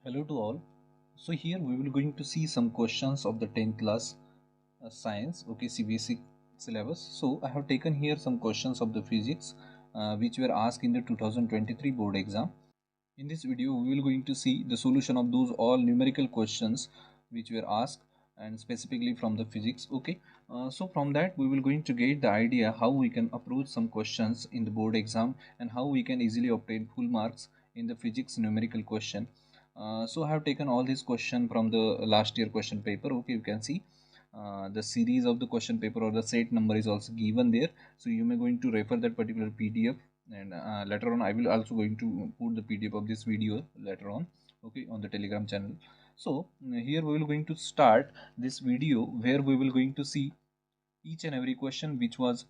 Hello to all. So here we will going to see some questions of the 10th class science, okay, CBSE syllabus. So I have taken here some questions of the physics which were asked in the 2023 board exam. In this video we will going to see the solution of those all numerical questions which were asked and specifically from the physics, okay. So from that we will going to get the idea how we can approach some questions in the board exam and how we can easily obtain full marks in the physics numerical question. So I have taken all these questions from the last year question paper, okay. You can see the series of the question paper or the set number is also given there, so you may going to refer that particular PDF, and later on I will also going to put the PDF of this video later on, okay, on the Telegram channel. So here we will going to start this video where we will going to see each and every question which was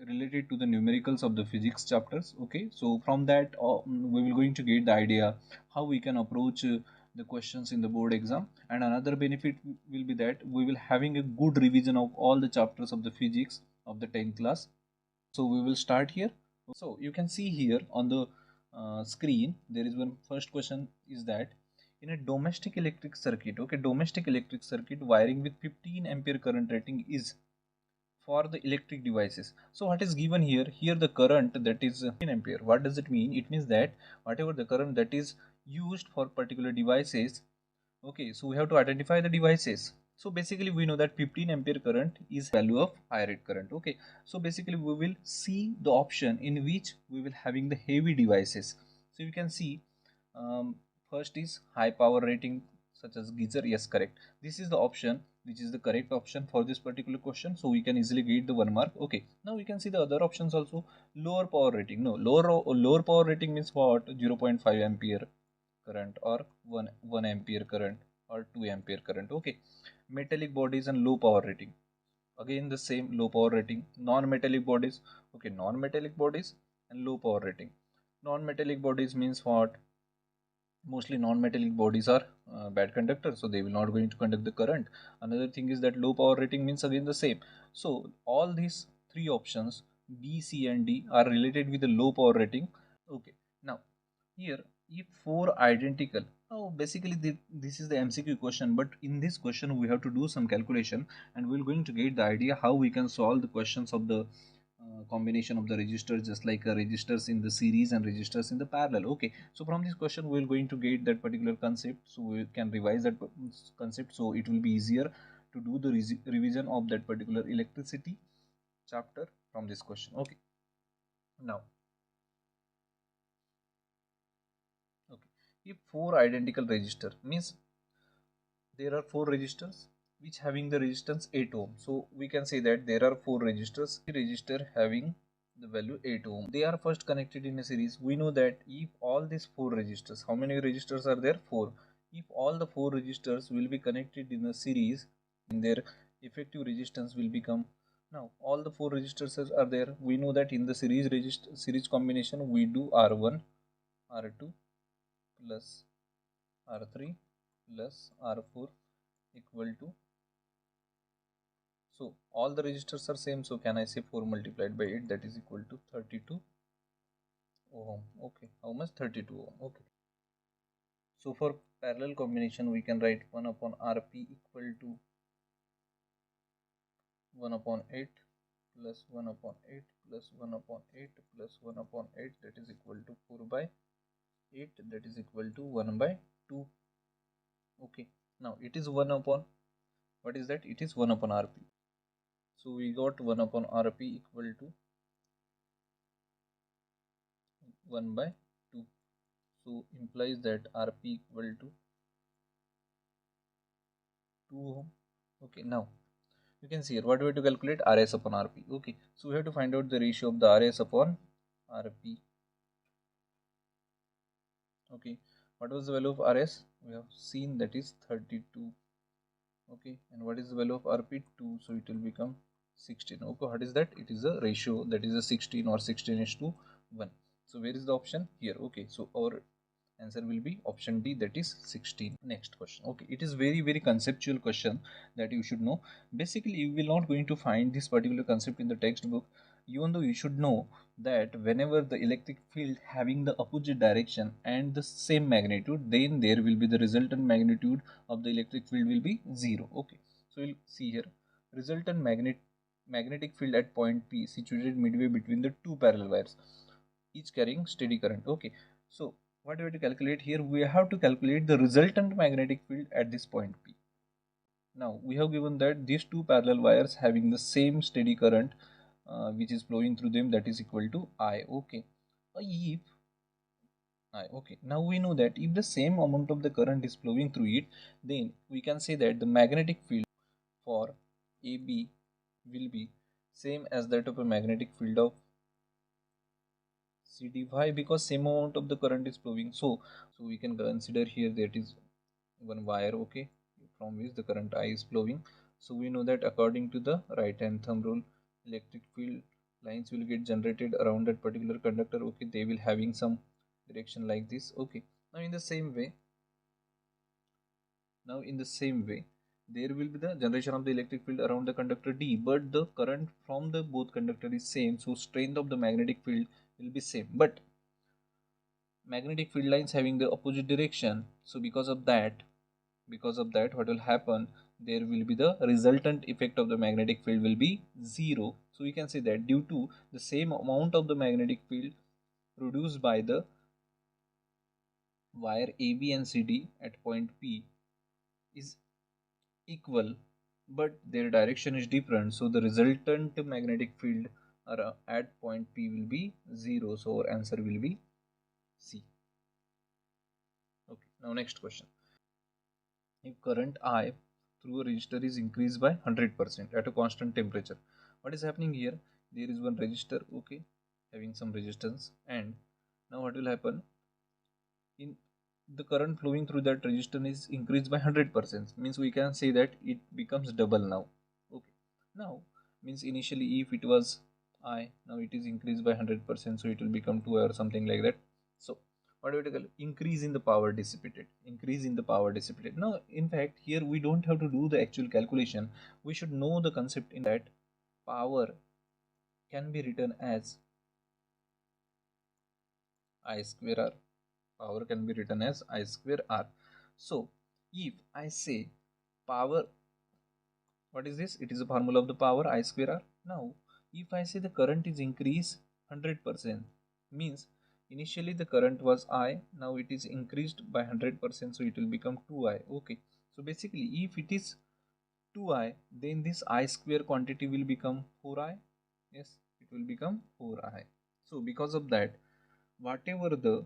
related to the numericals of the physics chapters, okay. So from that we will going to get the idea how we can approach the questions in the board exam, and another benefit will be that we will having a good revision of all the chapters of the physics of the 10th class. So we will start here. So you can see here on the screen there is one first question is that in a domestic electric circuit, okay, domestic electric circuit wiring with 15 ampere current rating is for the electric devices. So what is given here? Here the current that is 15 ampere. What does it mean? It means that whatever the current that is used for particular devices, okay, so we have to identify the devices. So basically we know that 15 ampere current is value of high rate current, okay. So basically we will see the option in which we will having the heavy devices. So you can see first is high power rating such as geyser. Yes, correct. This is the option which is the correct option for this particular question, so we can easily get the 1 mark, okay. Now we can see the other options also. Lower power rating, no, lower power rating means what? 0.5 ampere current or 1 ampere current or 2 ampere current, okay. Metallic bodies and low power rating, again the same low power rating. Non-metallic bodies, okay, non-metallic bodies and low power rating. Non-metallic bodies means what? Mostly non-metallic bodies are bad conductors, so they will not going to conduct the current. Another thing is that low power rating means again the same. So all these three options B, C and D are related with the low power rating, okay. Now here if four identical, now basically this is the MCQ question, but in this question we have to do some calculation and we're going to get the idea how we can solve the questions of the combination of the registers, just like registers in the series and registers in the parallel, okay. So from this question we are going to get that particular concept, so we can revise that concept, so it will be easier to do the revision of that particular electricity chapter from this question, okay. Now okay, if four identical resistor means there are four resistors which having the resistance 8 ohm, so we can say that there are four resistors, resistor having the value 8 ohm, they are first connected in a series. We know that if all these four resistors, how many resistors are there? Four. If all the four resistors will be connected in a series, in their effective resistance will become, now all the four resistors are there. We know that in the series combination we do R1 R2 plus R3 plus R4 equal to, so all the registers are same, so can I say 4 multiplied by 8, that is equal to 32 ohm, okay. How much? 32 ohm, okay. So for parallel combination we can write 1 upon Rp equal to 1 upon 8 plus 1 upon 8 plus 1 upon 8 plus 1 upon 8, that is equal to 4 by 8, that is equal to 1 by 2, okay. Now it is 1 upon, what is that? It is 1 upon Rp. So we got 1 upon Rp equal to 1 by 2. So implies that Rp equal to 2 ohm. Okay, now you can see here what we have to calculate Rs upon Rp. Okay, so we have to find out the ratio of the Rs upon Rp. Okay, what was the value of Rs? We have seen that is 32. Okay, and what is the value of Rp? 2, so it will become 16. Okay, what is that? It is a ratio, that is a 16 or 16 is to 1. So where is the option? Here. Okay, so our answer will be option D, that is 16. Next question. Okay, it is very conceptual question that you should know. Basically you will not going to find this particular concept in the textbook, even though you should know that whenever the electric field having the opposite direction and the same magnitude, then there will be the resultant magnitude of the electric field will be 0. Okay, so we'll see here resultant magnetic field at point P situated midway between the two parallel wires, each carrying steady current. Okay, so what do we have to calculate here? We have to calculate the resultant magnetic field at this point P. Now we have given that these two parallel wires having the same steady current which is flowing through them, that is equal to I. Okay, if I, okay, now we know that if the same amount of the current is flowing through it, then we can say that the magnetic field for AB will be same as that of a magnetic field of CD. Why? Because same amount of the current is flowing. So we can consider here that is one wire, okay, from which the current I is flowing. So we know that according to the right hand thumb rule, electric field lines will get generated around that particular conductor. Okay, they will having some direction like this. Okay, now in the same way, there will be the generation of the electric field around the conductor D, but the current from the both conductor is same, so strength of the magnetic field will be same, but magnetic field lines having the opposite direction. So because of that, what will happen, there will be the resultant effect of the magnetic field will be 0. So we can say that due to the same amount of the magnetic field produced by the wire AB and CD at point P is equal, but their direction is different, so the resultant magnetic field at point P will be 0. So our answer will be C. Okay, now next question. If current I through a resistor is increased by 100% at a constant temperature, what is happening here? There is one resistor, okay, having some resistance, and now what will happen? In the current flowing through that resistor is increased by 100%, means we can say that it becomes double now. Okay, now means initially if it was I, now it is increased by 100%, so it will become 2 or something like that. So what do we call increase in the power dissipated, now in fact here we don't have to do the actual calculation. We should know the concept in that power can be written as I square R. Power can be written as I square R. So if I say power, what is this? It is a formula of the power I square R. Now if I say the current is increased 100%, means initially the current was I, now it is increased by 100%, so it will become 2I. Okay, so basically if it is 2I, then this I square quantity will become 4I. Yes, it will become 4I. So because of that, whatever the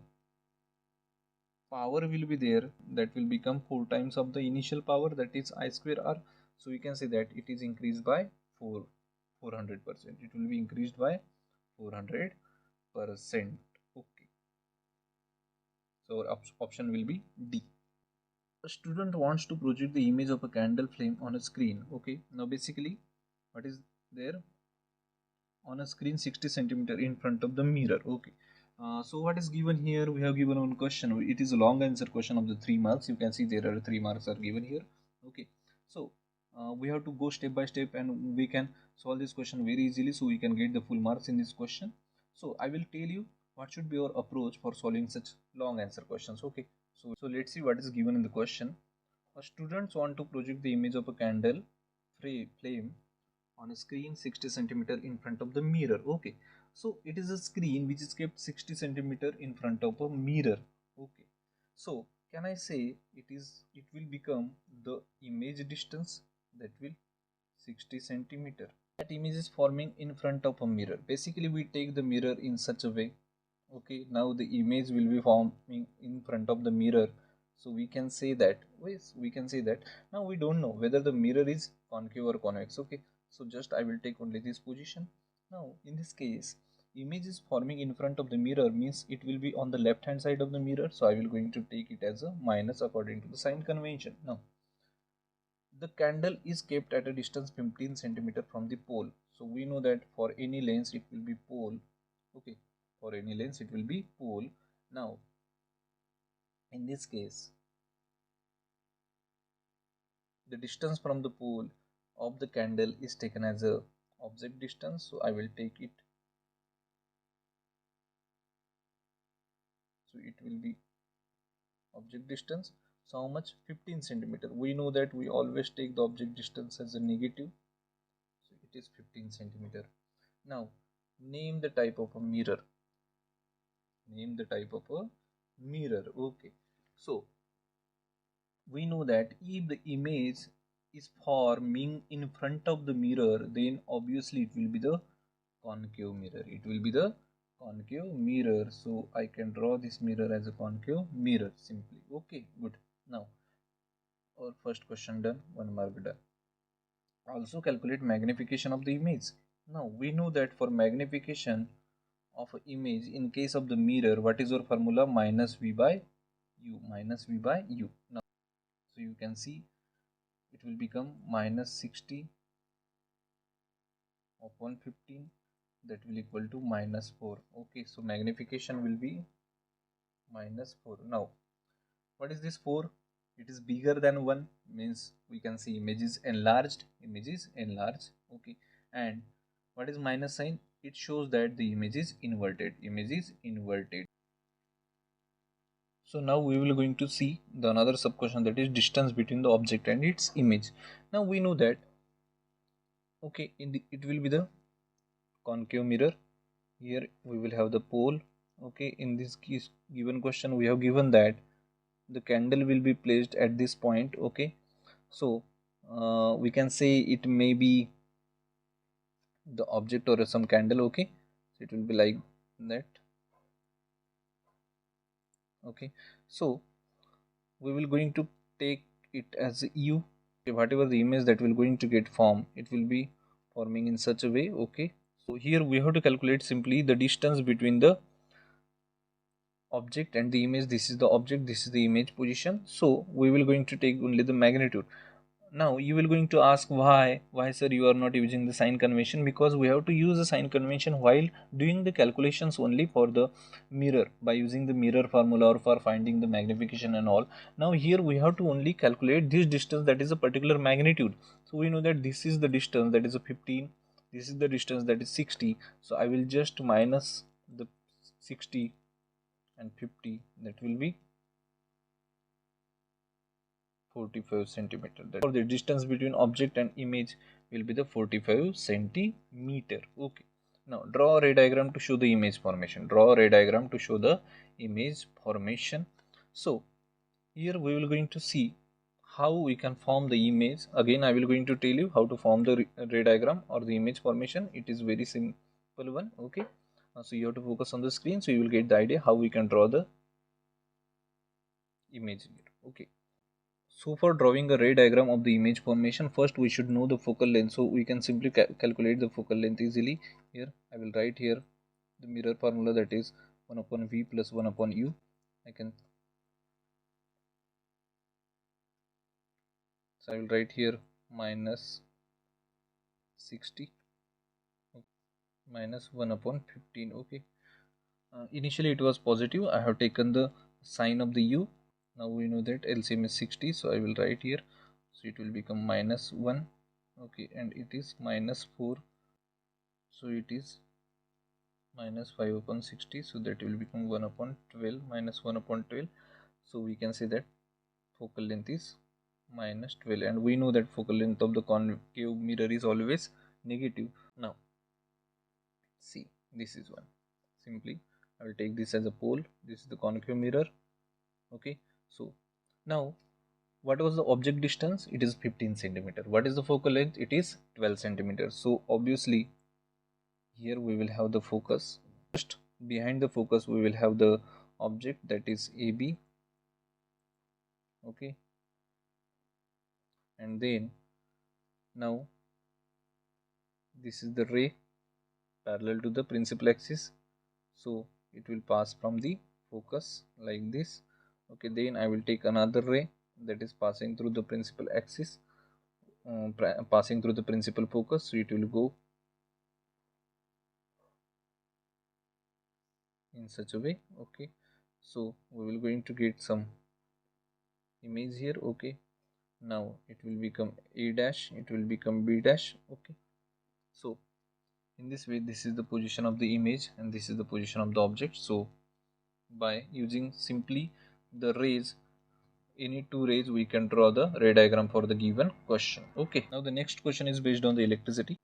power will be there, that will become 4 times of the initial power, that is I square R. So we can say that it is increased by 400%. It will be increased by 400%. Okay, so our option will be D. A student wants to project the image of a candle flame on a screen. Okay, now basically what is there on a screen 60 centimeter in front of the mirror. Okay, so what is given here? We have given one question. It is a long answer question of the 3 marks. You can see there are 3 marks are given here. Okay, so we have to go step by step and we can solve this question very easily, so we can get the full marks in this question. So I will tell you what should be our approach for solving such long answer questions. Okay, so let's see what is given in the question. Students want to project the image of a candle flame on a screen 60 centimeter in front of the mirror. Okay, so it is a screen which is kept 60 centimeter in front of a mirror. Okay, so can I say it will become the image distance, that will 60 centimeter. That image is forming in front of a mirror. Basically we take the mirror in such a way. Okay, now the image will be forming in front of the mirror. So we can say that, yes, we can say that. Now we don't know whether the mirror is concave or convex. Okay, so just I will take only this position. Now in this case, image is forming in front of the mirror means it will be on the left hand side of the mirror. So I will going to take it as a minus according to the sign convention. Now the candle is kept at a distance 15 centimeter from the pole. So we know that for any lens it will be pole. Okay, for any lens it will be pole. Now in this case, the distance from the pole of the candle is taken as a object distance, so I will take it So it will be object distance. So how much? 15 centimeter. We know that we always take the object distance as a negative. So it is 15 centimeter. Now name the type of a mirror. Name the type of a mirror. Okay. So we know that if the image is forming in front of the mirror, then obviously it will be the concave mirror. It will be the concave mirror. So I can draw this mirror as a concave mirror simply. Okay, good. Now our first question done, 1 mark done. Also calculate magnification of the image. Now we know that for magnification of an image in case of the mirror, what is our formula? Minus v by u. Minus v by u. Now so you can see it will become minus 60 upon 15, that will equal to minus 4. Okay, so magnification will be minus 4. Now what is this 4? It is bigger than 1, means we can see image is enlarged. Image is enlarged. Okay, and what is minus sign? It shows that the image is inverted. Image is inverted. So now we will going to see the another sub question, that is distance between the object and its image. Now we know that okay, it will be the concave mirror. Here we will have the pole. Okay, in this given question we have given that the candle will be placed at this point. Okay, so we can say it may be the object or some candle. Okay, so it will be like that. Okay, so we will going to take it as u. Whatever the image that will going to get formed, it will be forming in such a way. Okay, so here we have to calculate simply the distance between the object and the image. This is the object, this is the image position. So we will going to take only the magnitude. Now you will going to ask why sir you are not using the sign convention? Because we have to use the sign convention while doing the calculations only for the mirror, by using the mirror formula or for finding the magnification and all. Now here we have to only calculate this distance, that is a particular magnitude. So we know that this is the distance, that is a 15, this is the distance, that is 60. So I will just minus the 60 and 50, that will be 45 centimeter. For the distance between object and image will be the 45 centimeter. Okay, now draw a ray diagram to show the image formation. Draw a ray diagram to show the image formation. So here we will going to see how we can form the image. Again I will going to tell you how to form the ray diagram or the image formation. It is very simple one. Okay, so you have to focus on the screen, so you will get the idea how we can draw the image here. Okay, so for drawing a ray diagram of the image formation, first we should know the focal length. So we can simply calculate the focal length easily. Here I will write here the mirror formula, that is 1 upon v plus 1 upon u. So I will write here minus 60 minus 1 upon 15. Okay, initially it was positive. I have taken the sign of the u. Now we know that LCM is 60, so I will write here. So it will become minus 1. Okay, and it is minus 4. So it is minus 5 upon 60. So that will become 1 upon 12, minus 1 upon 12. So we can say that focal length is minus 12. And we know that focal length of the concave mirror is always negative. Now, see, this is one. Simply, I will take this as a pole. This is the concave mirror. Okay, so now what was the object distance? It is 15 centimeter. What is the focal length? It is 12 centimeters. So obviously here we will have the focus. Just behind the focus we will have the object, that is AB. Okay, and then now this is the ray parallel to the principal axis. So it will pass from the focus like this. Okay, then I will take another ray that is passing through the principal axis, passing through the principal focus. So it will go in such a way. Okay, so we will going to get some image here. Okay, now it will become A dash, it will become B dash. Okay, so in this way, this is the position of the image and this is the position of the object. So by using simply the rays, any two rays we can draw the ray diagram for the given question. Okay, now the next question is based on the electricity.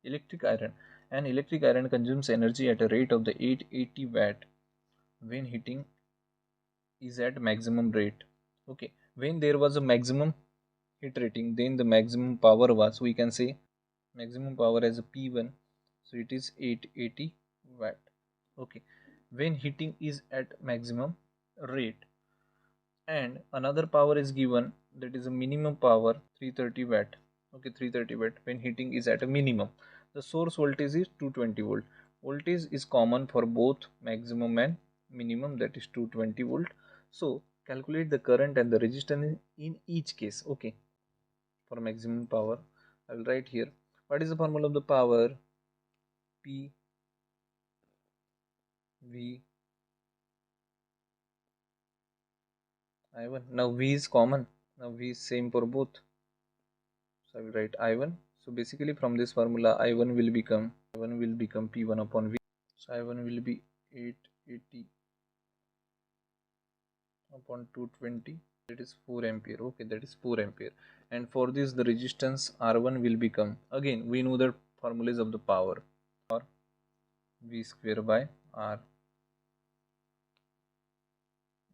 Electric iron. An electric iron consumes energy at a rate of the 880 watt when heating is at maximum rate. Okay, when there was a maximum heat rating, then the maximum power was, we can say maximum power as a P1, so it is 880 watt. Okay, when heating is at maximum rate, and another power is given, that is a minimum power 330 watt. Okay, 330 watt when heating is at a minimum. The source voltage is 220 volt. Voltage is common for both maximum and minimum, that is 220 volt. So calculate the current and the resistance in each case. Okay, for maximum power I will write here, what is the formula of the power? P V I1. Now V is common, now V is same for both, so I will write I1. So basically from this formula I1 will become P1 upon V. So I1 will be 880 upon 220, that is 4 ampere. Okay, that is 4 ampere. And for this the resistance R1 will become, again we know the formulas of the power, or V square by R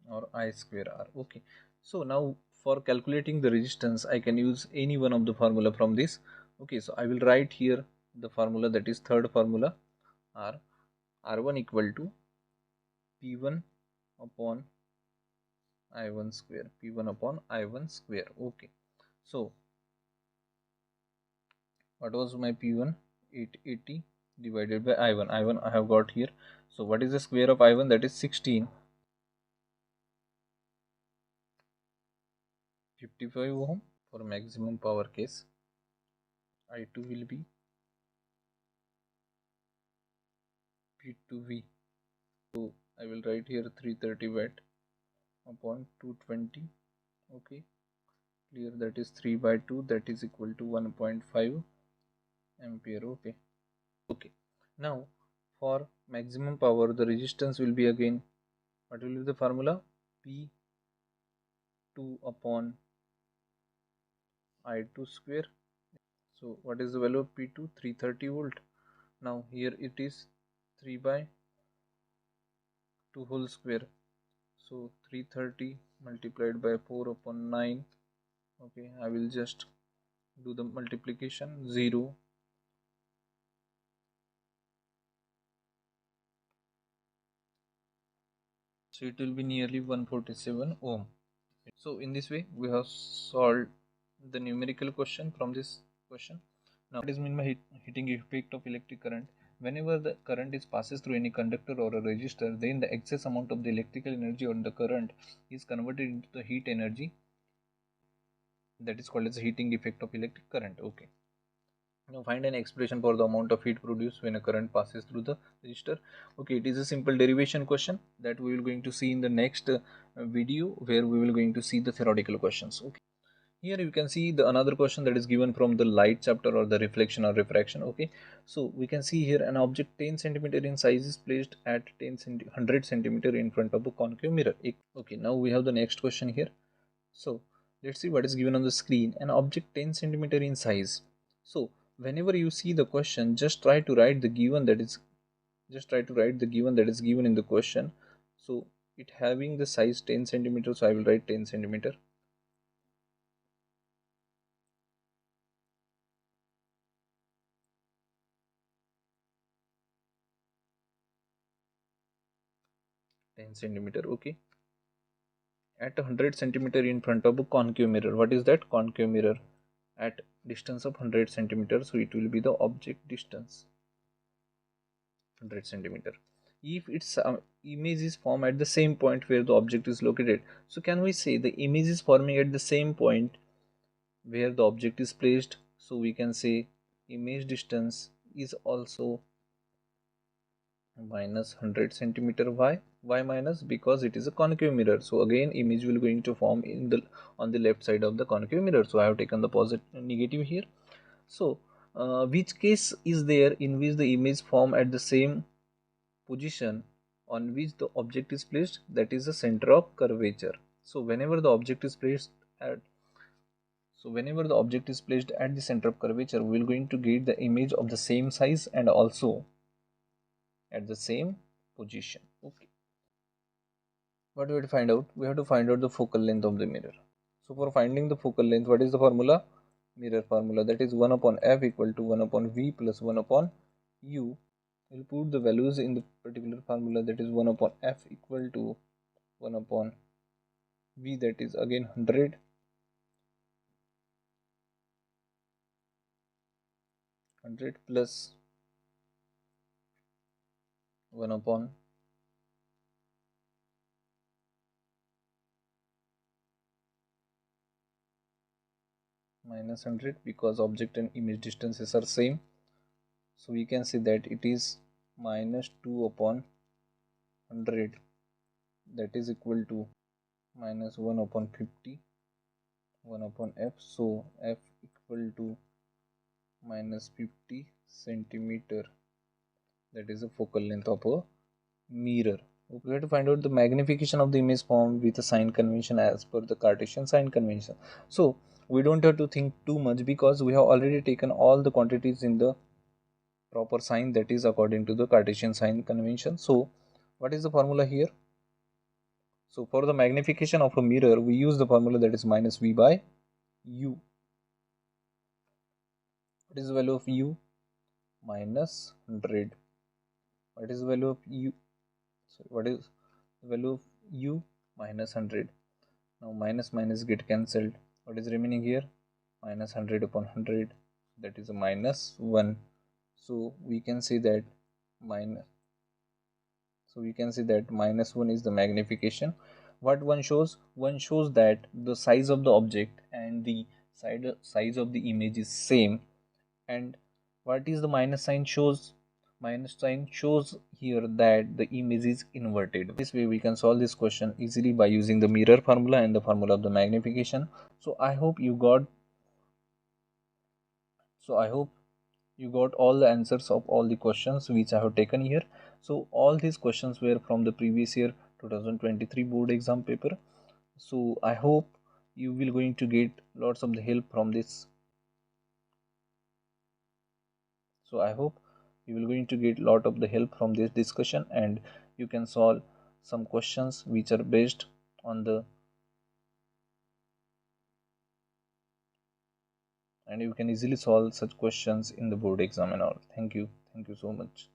or I square R. Okay, so now for calculating the resistance I can use any one of the formula from this. Okay, so I will write here the formula, that is third formula, R1 equal to P1 upon I1 square, P1 upon I1 square. Okay, so what was my P1? 880 divided by I1. I1 I have got here. So what is the square of I1? That is 16. 55 ohm for maximum power case. I2 will be P2V. So I will write here 330 watt upon 220. Okay, clear, that is 3 by 2, that is equal to 1.5 ampere. Okay, okay, now for maximum power the resistance will be, again what will be the formula? P2 upon I2 square. So what is the value of P2? 330 volt. Now here it is 3 by 2 whole square, so 330 multiplied by 4 upon 9. Okay, I will just do the multiplication, 0, so it will be nearly 147 ohm. So in this way we have solved the numerical question from this question. Now what is meant by heating effect of electric current? Whenever the current is passes through any conductor or a resistor, then the excess amount of the electrical energy on the current is converted into the heat energy, that is called as the heating effect of electric current. Okay, now find an expression for the amount of heat produced when a current passes through the resistor. Okay, it is a simple derivation question that we will going to see in the next video, where we will going to see the theoretical questions. Okay, here you can see the another question that is given from the light chapter, or the reflection or refraction. Okay, so we can see here an object 10 centimeter in size is placed at 100 centimeter in front of a concave mirror. Okay, now we have the next question here. So let's see what is given on the screen. An object 10 centimeter in size. So whenever you see the question, just try to write the given that is given in the question. So it having the size 10 centimeter, so I will write 10 centimeter. Okay, at 100 centimeter in front of a concave mirror. What is that? Concave mirror at distance of 100 centimeters, so it will be the object distance 100 centimeter. If its image is formed at the same point where the object is located, so can we say the image is forming at the same point where the object is placed? So we can say image distance is also minus 100 centimeter. Why minus? Because it is a concave mirror, so again image will going to form in the on the left side of the concave mirror, so I have taken the positive negative here. So which case is there in which the image form at the same position on which the object is placed, that is the center of curvature. So whenever the object is placed at the center of curvature, we are going to get the image of the same size and also at the same position. Okay. What do we have to find out? We have to find out the focal length of the mirror. So for finding the focal length, what is the formula? Mirror formula, that is 1 upon f equal to 1 upon v plus 1 upon u. We'll put the values in the particular formula, that is 1 upon f equal to 1 upon v, that is again 100 plus 1 upon minus 100, because object and image distances are same. So we can say that it is minus 2 upon 100, that is equal to minus 1 upon 50, 1 upon f. So f equal to minus 50 centimeter, that is the focal length of a mirror. We have to find out the magnification of the image formed with a sign convention as per the Cartesian sign convention. So we don't have to think too much, because we have already taken all the quantities in the proper sign, that is according to the Cartesian sign convention. So what is the formula here? So for the magnification of a mirror, we use the formula, that is minus v by u. What is the value of u? Minus 100. What is the value of u? Sorry, what is the value of u? Minus 100. Now minus minus get cancelled. What is remaining here? Minus 100 upon 100, that is a minus 1. So we can say that minus 1 is the magnification. What one shows? One shows that the size of the object and the size of the image is same. And what is the minus sign shows? Minus sign shows here that the image is inverted. This way we can solve this question easily by using the mirror formula and the formula of the magnification. So I hope you got all the answers of all the questions which I have taken here. So all these questions were from the previous year 2023 board exam paper. So I hope you will going to get lots of the help from this. So I hope you will going to get lot of the help from this discussion, and you can solve some questions which are based on the, and you can easily solve such questions in the board exam and all. Thank you so much.